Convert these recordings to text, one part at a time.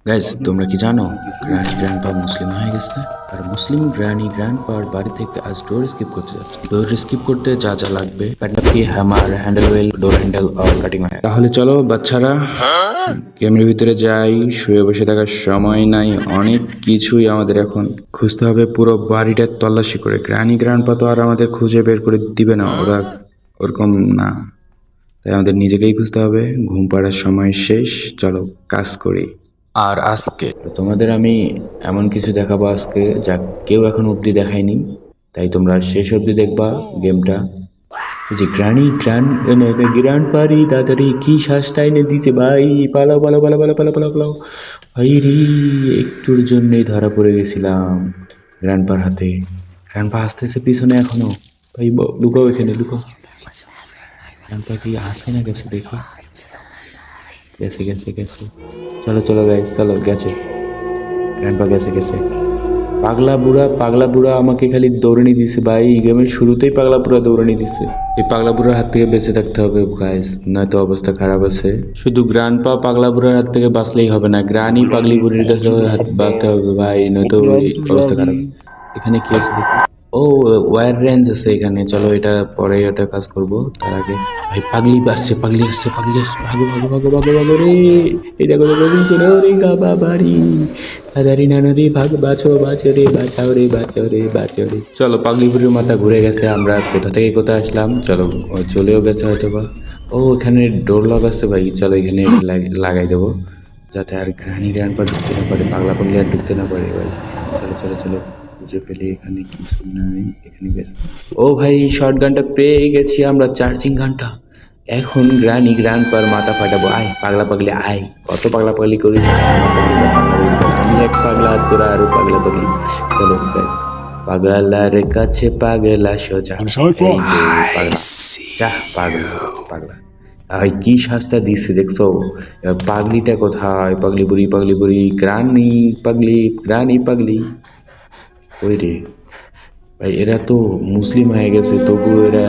Guys, তোমরা কি জানো গ্র্যানি গ্র্যান্ডপা মুসলিম হয়ে গেছে? আর মুসলিম গ্র্যানি গ্র্যান্ডপার বাড়ি থেকে আজ ডোর স্কিপ করতে যাচ্ছে। ডোর স্কিপ করতে যা যা লাগবে, প্যাডলকি, হ্যামার, হ্যান্ডেল ওয়েল, ডোর হ্যান্ডেল আর কাটিং ওয়্যার। তাহলে চলো বাচ্চারা, গেমের ভিতরে যাই। শুয়ে বসে থাকার সময় নাই, অনেক কিছুই আমাদের এখন খুঁজতে হবে। পুরো বাড়িটা তল্লাশি করে। গ্র্যানি গ্র্যান্ডপা তো আর আমাদের খুঁজে বের করে দিবে না, ওরা ওরকম না। তাই আমাদের নিজেকেই খুঁজতে হবে। ঘুম পাড়ার সময় শেষ, চলো কাজ করি। আর আজকে তোমাদের আমি এমন কিছু দেখাবো আজকে যা কেউ এখন অবধি দেখায়নি, তাই তোমরা শেষ অবধি দেখবা গেমটা। এই যে গ্র্যান্ড পারি তাড়াতাড়ি কি শ্বাসটা এনে দিয়েছে ভাই। পালাও পালাও পালাও পালাও পালাও পালাও পালাও। ভাই রে, একটুর জন্যই ধরা পড়ে গেছিলাম গ্র্যান্ডপার হাতে। গ্র্যান্ডপা আসতেছে পিছনে এখনো। ভাই লুকাও, এখানে লুকাও। গ্র্যান্ডপা কি আসে না গেছে দেখি। গেছে গেছে গেছে। চলো চলো গাইস, চলো গেছে। গ্র্যান্ডপা গেছে গেছে। পাগলা বুড়া আমাকে খালি দৌড়ানি দিছে ভাই। এই গেমের শুরুতেই পাগলা বুড়া দৌড়ানি দিছে। এই পাগলা বুড়ার হাত থেকে বেঁচে থাকতে হবে গাইস, নয়তো অবস্থা খারাপ আছে। শুধু গ্র্যান্ডপা পাগলা বুড়ার হাত থেকে বাঁচলেই হবে না, গ্রানি পাগলি বুড়ির কাছে বাঁচতে হবে ভাই, নয়তো এই অবস্থা খারাপ। এখানে কি আছে দেখি। ও, ওয়্যার রেঞ্জ আছে এখানে। চলো এটা পরে ওটা কাজ করব, তার আগে। ভাই পাগলি আসছে, পাগলি আসছে, পাগলি আসছে। ভাগো ভাগো ভাগো ভাগো ভাগো রে। এই দেখো দেখো পিছনে, ওরে গাবা বাড়ি। দাদারি নানারি ভাগ, বাঁচো বাঁচো রে, বাঁচাও রে, বাঁচাও রে, বাঁচাও রে। চলো, পাগলি বুড়ির মাথা ঘুরে গেছে। আমরা কোথা থেকে কোথায় আসলাম, চলো। ও চলেও গেছে হয়তো বা। ও, এখানে ডোর লক আছে ভাই, চলো এখানে লাগাই দেবো, যাতে আর গ্রানি গ্র্যান্ডপা ঢুকতে না পারে, পাগলা পাগলি আর ঢুকতে না পারে ভাই। চলো চলো চলো, খুঁজে ফেলি। এখানে কিছু নাই, এখানে গেছে। ও ভাই, শর্ট গানটা পেয়ে গেছি আমরা, চার্জিং গানটা। এখন গ্রানি গ্র্যান্ডপার মাথা ফাটাবো। আয় পাগলা পাগলি আয়, কত পাগলা পাগলি করিস আমার কাছে। আমি এক পাগলা আর তোরা আরো পাগলা পাগলি। চলো guys, পাগলার কাছে পাগলা সোজা। এই যে পাগলা, যা পাগলা পাগলা। ভাই কি শ্বাসটা দিচ্ছে দেখছো। এবার পাগলিটা কোথায়? পাগলি বুড়ি গ্রানি পাগলি, গ্রানি পাগলি। ওই রে ভাই, এরা তো মুসলিম হয়ে গেছে, তবু এরা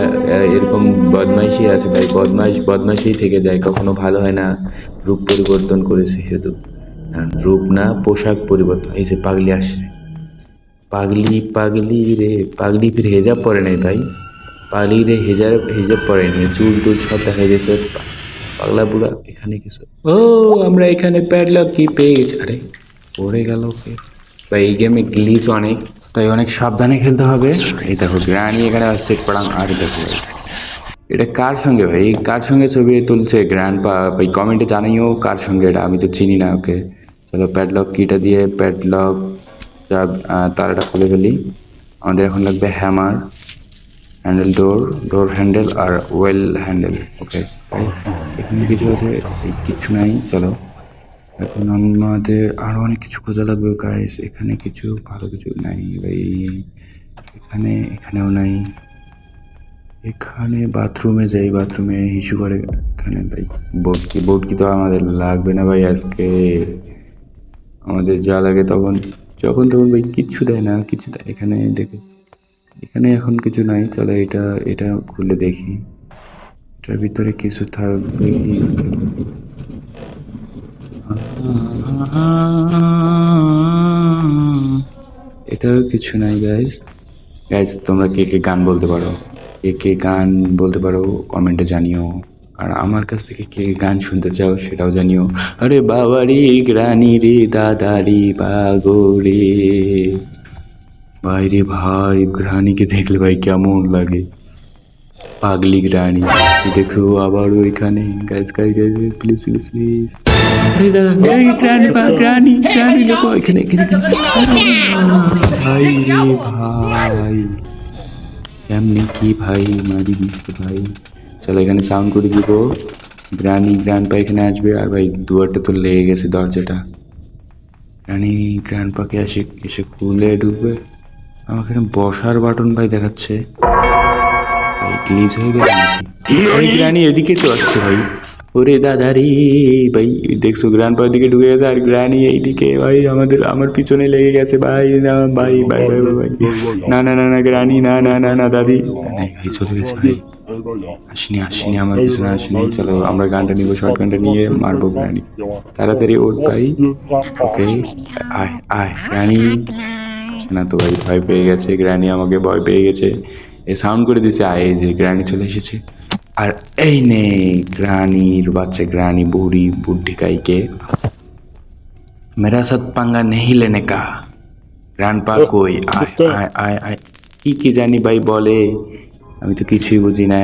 এরকম বদমাইশি আছে ভাই। বদমাইশি থেকে যায়, কখনো ভালো হয় না। রূপ পরিবর্তন করেছে শুধু। রূপ না, পোশাক পরিবর্তন। এই যে পাগলি আসছে। পাগলি রে, পাগলি ফির হেজাব পরে নাই ভাই। পাগলি রে হেজাব পরে নি, চুল টুল সব দেখা গেছে। পাগলা বুড়া এখানে কিছু। ও, আমরা এখানে প্যাডলক কি পেয়ে গেছি। আরে পড়ে গেল কে ভাই। এই গেমে গ্লিচ অনেক, তাই অনেক সাবধানে খেলতে হবে। এই দেখো গ্রানি এখানে আসছে পড়াং। আর দেখো ভাই, এটা কার সঙ্গে ভাই, কার সঙ্গে ছবি তুলছে গ্র্যান্ডপা ভাই? কমেন্টে জানাইও কার সঙ্গে এটা, আমি তো চিনি না ওকে। চলো প্যাডলক কিটা দিয়ে প্যাডলক তারাটা খুলে ফেলি। আমাদের এখন লাগবে hammer, handle, door handle are well handle. ওকে, এখানে কিছু আছে? কিছু নাই। চলো এখন আমাদের আরো অনেক কিছু খোঁজা লাগবে গাইস। এখানে কিছু ভালো কিছু নাই ভাই। এখানেও নাই। এখানে বাথরুমে যাই, বাথরুমে হিসু করে। এখানে ভাই বোর্ড কি তো আমাদের লাগবে না ভাই আজকে। আমাদের যা লাগে তখন যখন তখন ভাই, কিচ্ছু দেয় না, কিছু দেয়। এখানে দেখে, এখানে এখন কিছু নাই। চলো এটা এটা খুলে দেখি, এটার ভিতরে কিছু থাকবে। এটারও কিছু নাই গাইজ। তোমরা কে কে গান বলতে পারো, কমেন্টে জানিও। আর আমার কাছ থেকে কে গান শুনতে চাও সেটাও জানিও। আরে বাবারি গ্রানি রে, দাদারি বাগো রে। ভাই রে ভাই, গ্রানিকে দেখলে ভাই কেমন লাগে। পাগলি গ্রানি দেখো আবার ওইখানে। Guys please please please. আরে দাদা, এই গ্রানি লোকো এখানে এখানে এখানে। ভাই রে ভাই, কেমনি কি ভাই মারি দিচ্ছে ভাই। চলো এখানে সাউন্ড করে দিব। গ্র্যান্ডপা এখানে আসবে। আর ভাই দুয়ারটা তো লেগে গেছে, দরজাটা। গ্র্যান্ডপাকে এসে খুলে ঢুকবে। আমার এখানে বসার বাটন ভাই দেখাচ্ছে। ভাই গ্লিচ হয়ে গেল নাকি? ভাই গ্রানি এদিকে তো আসছে ভাই। ওরে দাদা রে ভাই, দেখছো গ্র্যান্ডপার দিকে ঢুকে গেছে আর গ্রানি এইদিকে ভাই আমার পিছনে লেগে গেছে ভাই। না ভাই ভাই ভাই ভাই, না না না না গ্রানি, না না না না দাদি। নাই ভাই, চলে গেছে ভাই। আসিনি আসিনি, আমার পিছনে আসিনি। চলো আমরা গানটা নিবো, শর্ট গানটা নিয়ে মারবো গ্রানি। তাড়াতাড়ি ওঠ ভাই। ওকে, আয় আয় গ্রানি। আসে না তো ভাই, ভয় পেয়ে গেছে গ্রানি, আমাকে ভয় পেয়ে গেছে। এ সাউন্ড করে দিছে, আয় এই যে গ্রানি চলে এসেছে। আর এই নে গ্রানির বাচ্চা, গ্রানি বুড়ি বুদ্ধি কাইকে। मेरा साथ पंगा नहीं लेने का। গ্র্যান্ডপা কই, আয় আয় আয় আয়। কি জানি ভাই বলে, আমি তো কিছুই বুঝি না,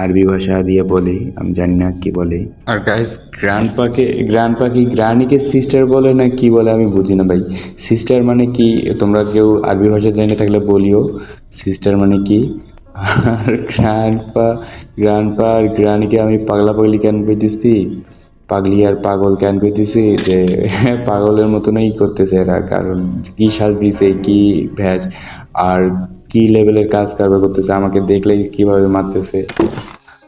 আরবি ভাষা দিয়ে বলে, আমি জানি না কি বলে। আর গাইস, গ্র্যান্ডপা কি গ্রানিকে সিস্টার বলে না কি বলে আমি বুঝি না ভাই। সিস্টার মানে কি, তোমরা কেউ আরবি ভাষা জেনে থাকলে বলিও সিস্টার মানে কি। আর গ্র্যান্ডপা আর গ্রানিকে আমি পাগলা পাগলি কেন কইতেছি, পাগলি আর পাগল কেন কইতেছি যে পাগলের মতনই করতেছে এরা, কারণ কি সাজ দিছে, কি ভ্যাজ, আর কি লেভেলের কাজ কারবার করতেছে, আমাকে দেখলে কিভাবে মারতেছে।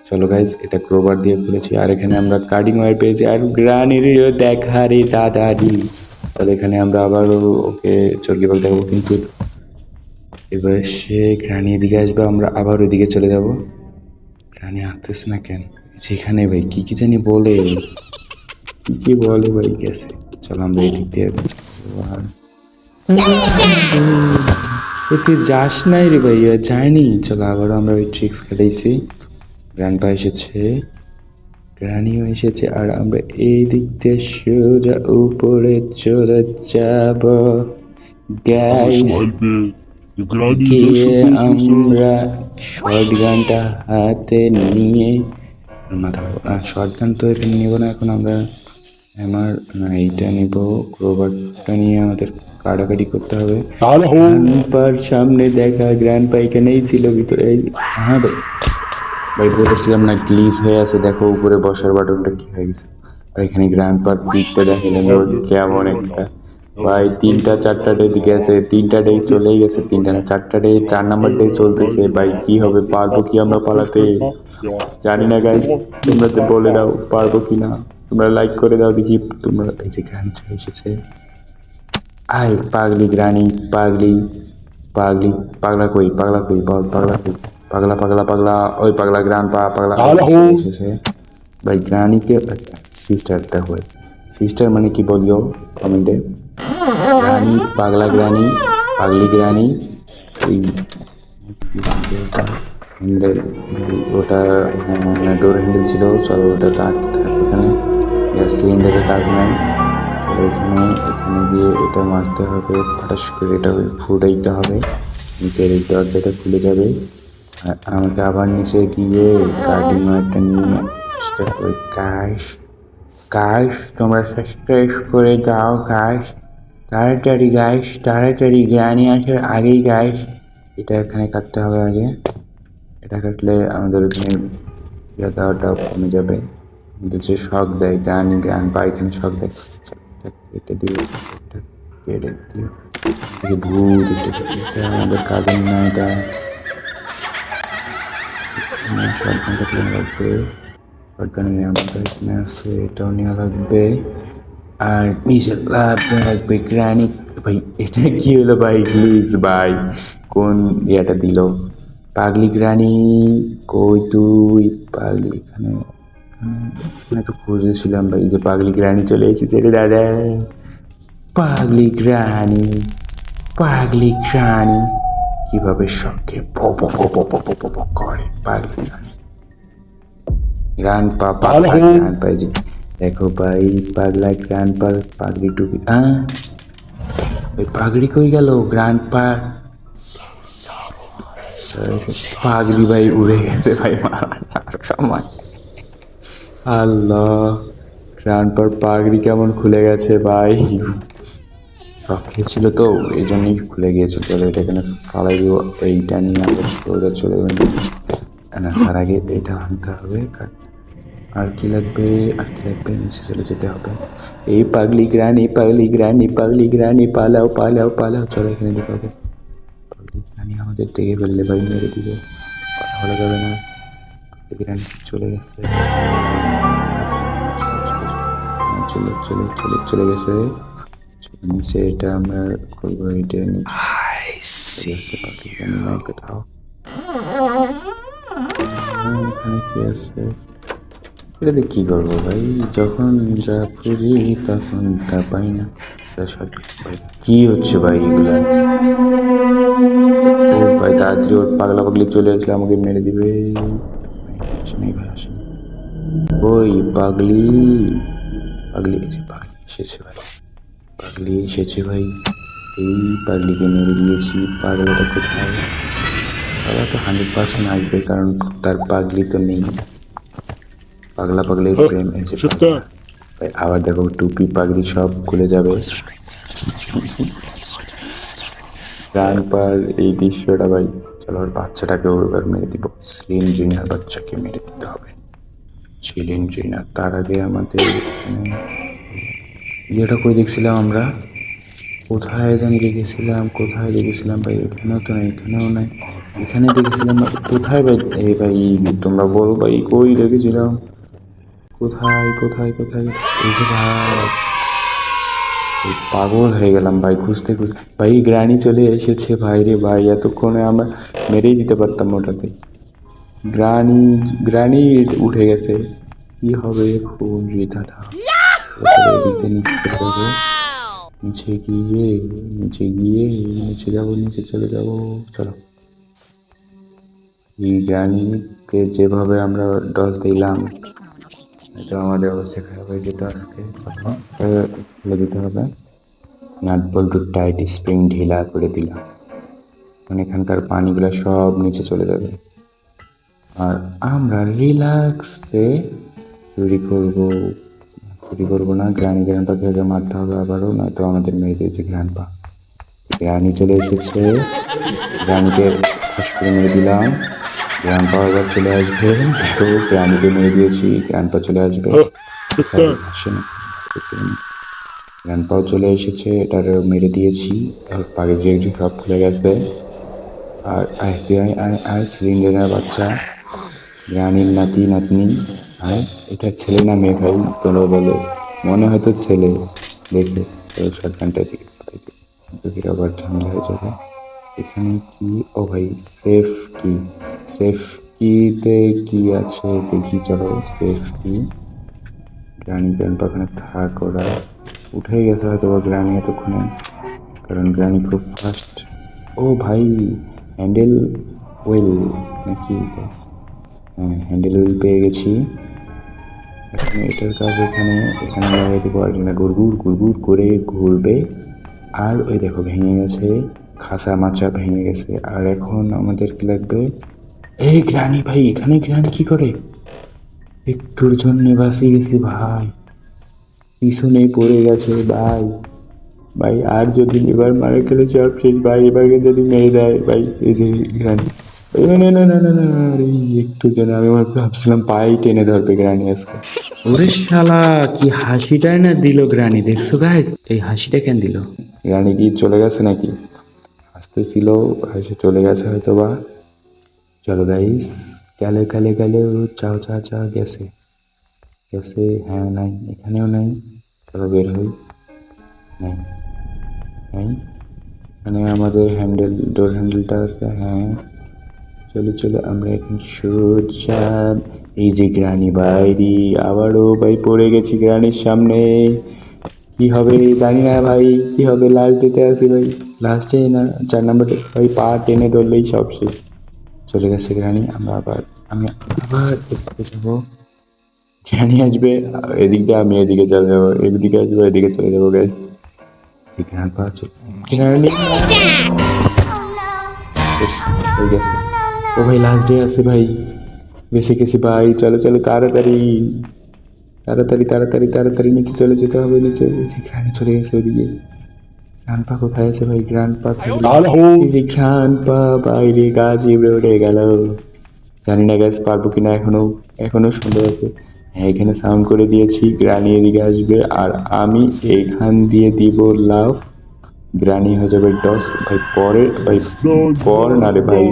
চলো গাইজ, এটা ক্রোবার দিয়ে খুলেছি, আর এখানে আমরা কার্ডিং ওয়্যার পেয়েছি, আর গ্রানির দেখা রে দাদারি। তাহলে এখানে আমরা আবার ওকে চরকি বল দেখাবো, কিন্তু এবার সে গ্রানি এদিকে আসবে, আমরা আবার ওইদিকে চলে যাব। গ্রানি আসতেছে না কেন, সেখানে ভাই কি জানি বলে, কি বলে ভাই, গেছে। চলো আমরা এদিক দিয়ে তুই যাস নাই রে ভাইয়া, যায়নি। চলো আবারও আমরা ওই ট্রিক্স কাটাইছি। গ্র্যান্ডপা এসেছে, গ্রানিও এসেছে, আর আমরা এই দিক দিয়ে সোজা উপরে চলে যাব গাইস। গিয়ে আমরা শর্ট গানটা হাতে নিয়ে মাথা, শর্ট গান তো এখানে নেব না এখন, আমরা আমার এইটা নিব, ক্রোবারটা নিয়ে আমাদের কাটাকাটি করতে হবে। গ্র্যান্ডপার সামনে দেখা, গ্র্যান্ডপা এখানেই ছিল ভিতরে। হ্যাঁ ভাই, ভাই বলেছিলাম না গ্লিচ হয়ে আছে, দেখো উপরে বসার বাটনটা কি হয়ে গেছে। আর এখানে গ্র্যান্ডপার পিকটা দেখেন কেমন একটা, ভাই 3টা 4টা ডে গেছে, 3টা ডে চলেই গেছে, 3টা না 4টা ডে, 4 নাম্বার ডে চলতেছে। ভাই কি হবে, পারবো কি আমরা পালাতে, জানি না গাইজ, তোমরা তো বলে দাও পারবো কি না, তোমরা লাইক করে দাও দেখি তোমরা। এই যে গ্রানি চলে এসেছে, আয় পাগলি গ্রানি, পাগলি পাগলি, পাগলা কই বল, পাগলা কই, পাগলা ওই পাগলা গ্রান্ডপা, পাগলা এসেছে ভাই। গ্রানিকে সিস্টারটা হয়, সিস্টার মানে কি বলিও কমেন্টে। গ্রানি, পাগলা গ্রানি, পাগলি গ্রানি, ওই হ্যান্ডেল, ওটা ডোর হ্যান্ডেল ছিল, চলো ওটা থাক ওখানে। গ্যাস সিলিন্ডারের কাজ নাই, চলো এখানে গিয়ে এটা মারতে হবে, ফাটাস করে এটা ফুটাইতে হবে, নিচের এই দরজাটা খুলে যাবে। আর আমাকে আবার নিচে গিয়ে কার্ডিং ওয়্যারটা নিয়ে আসতে হবে। গাইস তোমরা সাবস্ক্রাইব করে দাও গাইস, তাড়াতাড়ি গাইস, তাড়াতাড়ি গ্রানি আসার আগেই গাইস। এটা এখানে কাটতে হবে আগে, এটা কাটলে আমাদের ওখানে দেওয়াটা কমে যাবে, যে শখ দেয় গ্রান্ডপা এখানে শখ দেয়। এটা দিয়ে এটা কেটে দিও, ভূত এটা আমাদের কাজের না, এটা শর্টগান কাটলে লাগবে, শর্টগান আমাদের এখানে আছে, এটাও নেওয়া লাগবে। আর নিচে লাগবে গ্রানি। ভাই এটা কি হলো ভাই, প্লিজ ভাই কোন ইয়েটা দিল, পাগলি গ্রানি কই তুই, পাগলি এখানে তো খুঁজেছিলাম ভাই, যে পাগলি গ্রানি চলে এসেছে রে দাদা, পাগলি গ্রানি, পাগলি গ্রানি কিভাবে শখে করে পাগলি গ্রানি। গ্রান্ডপা, পাগলা গ্রান্ডপা, যে দেখো ভাই পাগলা গ্রান্ডপা পাগড়ি টুপি, ওই পাগড়ি কই গেল গ্রান্ডপা, পাগড়ি ভাই উড়ে গেছে ভাই, মারার সময়। আল্লাহ, গ্রান্ডপার পাগড়ি কেমন খুলে গেছে ভাই, শখ খেয়েছিল তো এই জন্যই খুলে গিয়েছে। চলো এটা এখানে ফালাই দিব, এইটা নিয়ে আবার সোজা চলে যাবেন না, তার আগে এটা ভাঙতে হবে। আর কি লাগবে, আর কি লাগবে, নিচে চলে যেতে হবে। এই পাগলি গ্রানি, পাগলি গ্রানি, পাগলি গ্রানি পালাও পালাও পালাও, চলো এখানে দিতে হবে। পাগলি গ্রানি আমাদের দেখে ফেললে ভাই, মেরে দিবে, কথা বলা যাবে না। পাগলি গ্রানি চলে গেছে, চলে চলে চলে চলে গেছে, নিচে এটা আমরা করবো, এটা নিচে পাগলি গ্রানি নাই কোথাও, এখানে কি আছে? এটাতে কি করবো ভাই? যখন যা খুঁজি তখন তা পাই না। ভাই কি হচ্ছে ভাই এগুলা? ও ভাই তাড়াতাড়ি ওর পাগলা পাগলি চলে আসলে আমাকে মেরে দিবে। ভাই আসেনি, ভাই আসেনি। ওই পাগলি, পাগলি এসে, পাগলি এসেছে ভাই, পাগলি এসেছে ভাই। এই পাগলিকে মেরে দিয়েছি। পাগলাটা কোথায়? পাগলা তো 100% আসবে, কারণ তার পাগলি তো নেই। পাগলা পাগলির প্রেম এসে পাগলা। ভাই আবার দেখো টুপি পাগড়ি সব খুলে যাবে। গান পার এই দৃশ্যটা ভাই। চলো ওর বাচ্চাটাকেও এবার মেরে দিব। স্লিম জিনার বাচ্চাকে মেরে দিতে হবে। স্লিম জিনার, তার আগে আমাদের এখানে ইয়েটা কই দেখছিলাম আমরা? কোথায় জানি দেখেছিলাম, কোথায় দেখেছিলাম ভাই? এখানেও তো নাই, এখানেও নাই। এখানে দেখেছিলাম কোথায় ভাই? এই ভাই তোমরা বলো ভাই কই দেখেছিলাম? কোথায় কোথায় কোথায়? এই যে ভাই, এই পাগল হয়ে গেলাম ভাই খুঁজতে খুঁজতে। ভাই গ্রানি চলে এসেছে ভাই রে ভাই, এতক্ষণে আমরা মেরেই দিতে পারতাম ওটাকে। গ্রানি, গ্রানি উঠে গেছে। কি হবে এখন রে দাদা? চলো এদিক দিয়ে নিচে চলে যাবো। নিচে গিয়ে, নিচে গিয়ে, নিচে যাবো, নিচে চলে যাবো। চলো এই গ্রানিকে যেভাবে আমরা ডস দিলাম, এটা আমাদের অবস্থা খারাপ হয়ে যেত আজকে। চলো খুলে দিতে হবে। নাট বল্টু টাইট, স্প্রিং ঢিলা করে দিলাম, মানে এখানকার পানিগুলো সব নিচে চলে যাবে। আর আমরা রিল্যাক্সে চুরি করবো। চুরি করবো না, গ্রানি গ্র্যান্ডপাকে মারতে হবে আবারও, নয়তো আমাদের মেরে দিয়েছে গ্র্যান্ডপা। গ্রানি চলে এসেছে, গ্রানিকে ঠাস করে মেরে দিলাম। গ্র্যান্ডপা আবার চলে আসবে। দেখো গ্রানিকে মেরে দিয়েছি, গ্র্যান্ডপা চলে আসবে। আসে না, গ্র্যান্ডপাও চলে এসেছে, এটার মেরে দিয়েছি। পাগে যে সব খুলে গেছে। আর আয় তুই আয় আয় আয়, সিলিন্ডারের বাচ্চা, গ্রানির নাতি নাতনি আয়। এটা ছেলে না মেয়ে ভাই তোমরা বলো? মনে হয়তো ছেলে দেখে। শর্টগানটা দিকে চালাই দিই, কিন্তু এর আবার ঝামেলা হয়ে যাবে। এখানে কি? ও ভাই সেফ কি, সেফ কিতে কি আছে দেখি। চলো সেফ কি। গ্রানি গ্র্যান্ডপা ওখানে থাক, ওরা উঠে গেছে হয়তো বা গ্রানি এতক্ষণে, কারণ গ্রানি খুব ফাস্ট। ও ভাই হ্যান্ডেল ওয়েল নাকি? হ্যাঁ হ্যান্ডেল উইল পেয়ে গেছি। এখন এটার কাজ এখানে, এখানে লাগাই দেবো। আর না গুড়গুড় গুড়গুড় করে ঘুরবে। আর ওই দেখো ভেঙে গেছে, খাসা মাচা ভেঙে গেছে। আর এখন আমাদের কি লাগবে? এই গ্রানি ভাই, এখানে গ্রানি কি করে? একটুর জন্য বাঁচিয়ে গেছি ভাই, পিছনে পড়ে গেছে ভাই। ভাই আর যদি এবার মারা গেলে সব শেষ ভাই, এবারকে যদি মেরে দেয় ভাই। এই যে গ্রানি, না না না না না না, আরে একটু যেন আমি ভাবছিলাম পায়ে টেনে ধরবে গ্রানি আজকে। ওরে শালা কি হাসিটাই না দিল গ্রানি, দেখছো গাইস? এই হাসিটা কেন দিল? গ্রানি কি চলে গেছে নাকি? হাসতেছিল, হাসি চলে গেছে হয়তো বা। চলো গাইস, গেলে গেলে গেলে, চাও চা চা গেছে, গেছে। হ্যাঁ নাই, এখানেও নাই। চলো বের হই। নাই নাই, এখানে আমাদের হ্যান্ডেল, ডোর হ্যান্ডেলটা আছে। হ্যাঁ চলে চলে আমরা এখন সোজা। এই যে গ্রানি বাইরি, আবারও ভাই পড়ে গেছি গ্রানির সামনে। কি হবে জানি না ভাই, কি হবে? লাস্ট দিতে আছি ভাই, লাস্টে না 4 নাম্বার ভাই, পা টেনে ধরলেই সব শেষ। চলে গেছে গ্রানি, আমরা আবার, আমি আবার এদিকে যাবো। গ্রানি আসবে এদিক দিয়ে, আমি এদিকে চলে যাবো, এদিকে আসবো এদিকে চলে যাবো গাইস। গ্রানি পা গ্রানি হয়ে গেছে। ও ভাই লাস্ট ডে আছে ভাই, বেঁচে গেছি ভাই। চলো চলো তাড়াতাড়ি তাড়াতাড়ি তাড়াতাড়ি তাড়াতাড়ি নিচে চলে যেতে হবে। নিচে গ্রানি চলে গেছে ওইদিকে। গ্রান্ডপা কোথায় আছে ভাই? গ্রান্ডপা থাকলে, এই যে গ্রান্ডপা বাইরে গাছে উড়ে গেল। জানি না গ্যাস পারবো কিনা, এখনো এখনো সন্দেহ আছে। হ্যাঁ এখানে সাউন্ড করে দিয়েছি, গ্রানি এদিকে আসবে আর আমি এইখান দিয়ে দিব লাভ। গ্রানি হয়ে যাবে ডস ভাই। পরে ভাই পর না রে ভাই,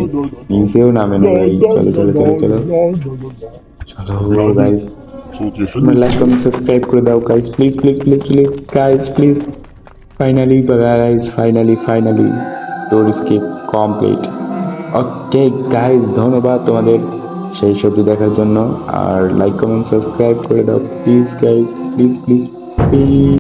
নিচেও নামে না ভাই। চলো চলো চলো চলো চলো গাইস, তোমরা লাইক কমেন্ট সাবস্ক্রাইব করে দাও guys, please please please please guys please. Finally guys, finally finally door escape complete. Okay guys, ধন্যবাদ তোমাদের সেই সবজি দেখার জন্য। আর লাইক কমেন্ট সাবস্ক্রাইব করে দাও please guys, please please please.